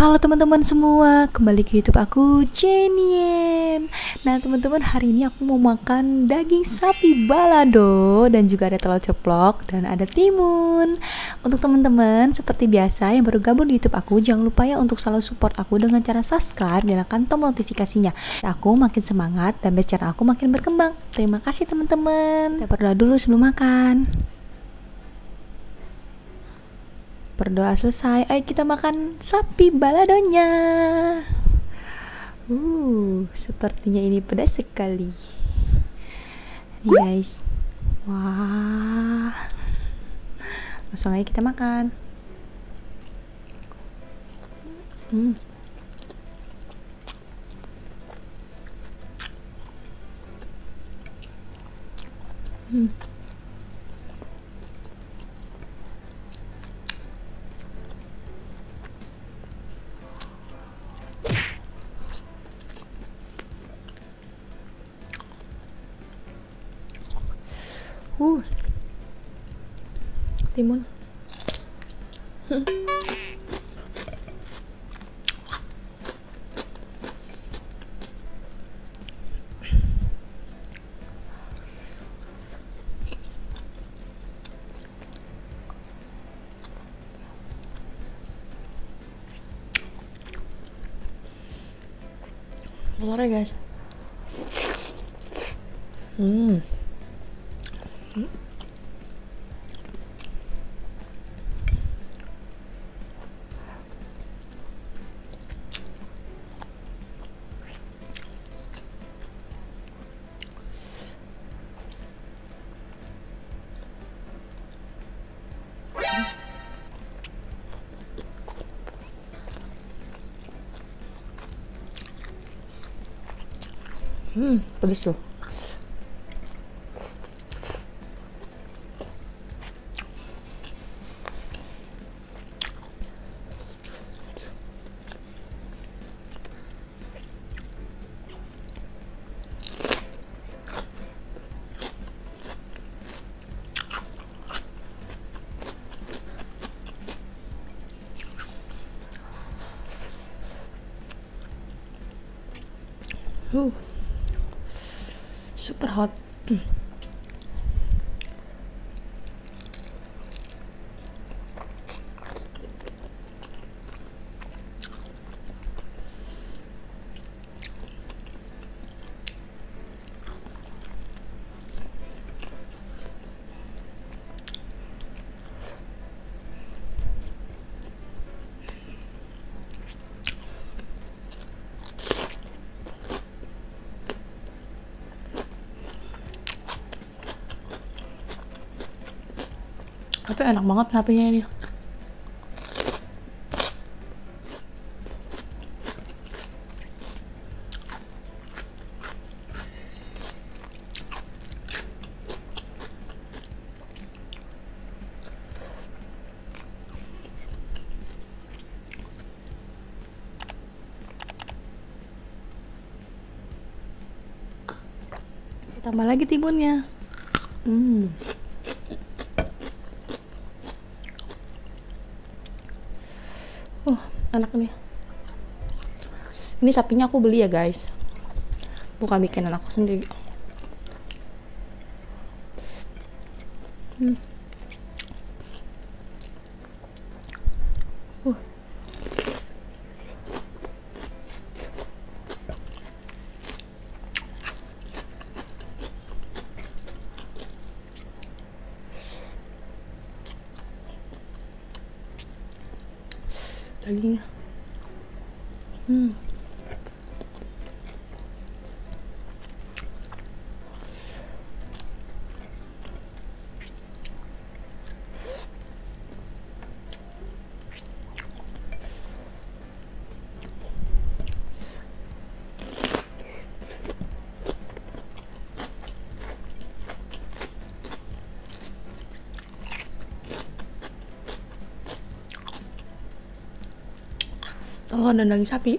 Halo teman-teman semua, kembali ke YouTube aku, Jenien. Nah teman-teman, hari ini aku mau makan daging sapi balado dan juga ada telur ceplok dan ada timun. Untuk teman-teman, seperti biasa yang baru gabung di YouTube aku, jangan lupa ya untuk selalu support aku dengan cara subscribe, nyalakan tombol notifikasinya. Aku makin semangat dan channel aku makin berkembang. Terima kasih teman-teman. Kita berdoa dulu sebelum makan. Berdoa selesai, ayo kita makan sapi baladonya. Sepertinya ini pedas sekali. Nih guys. Wah. Langsung aja kita makan. Timun. Telurnya guys. Pedes loh. Super hot. Tapi enak banget sapinya ini. Tambah lagi timunnya. Enak nih. Ini sapinya aku beli ya guys, bukan bikinan aku sendiri. Dagingnya telur dan daging sapi.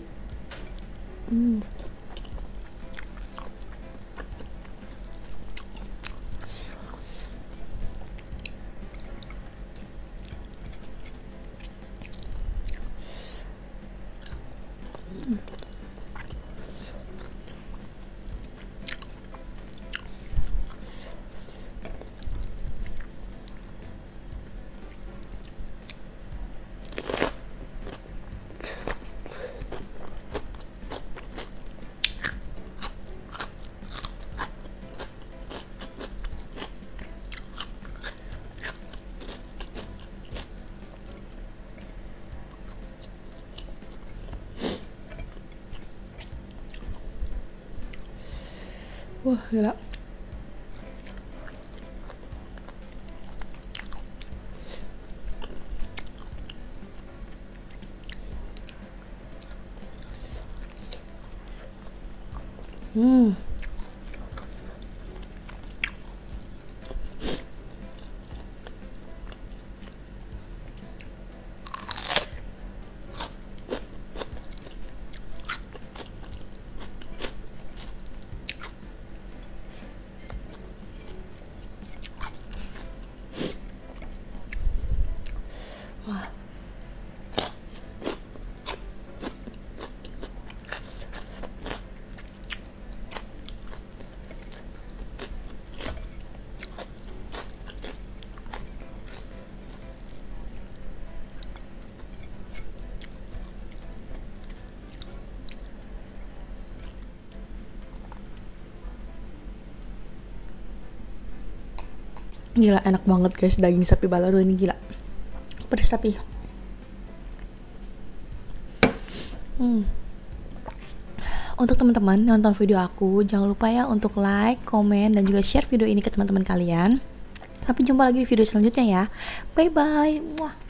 Wah, gila. Wah. Gila, enak banget guys daging sapi balado ini, gila. Pedas tapi. Untuk teman-teman nonton video aku, jangan lupa ya untuk like, komen, dan juga share video ini ke teman-teman kalian. Sampai jumpa lagi di video selanjutnya ya. Bye bye. Muah.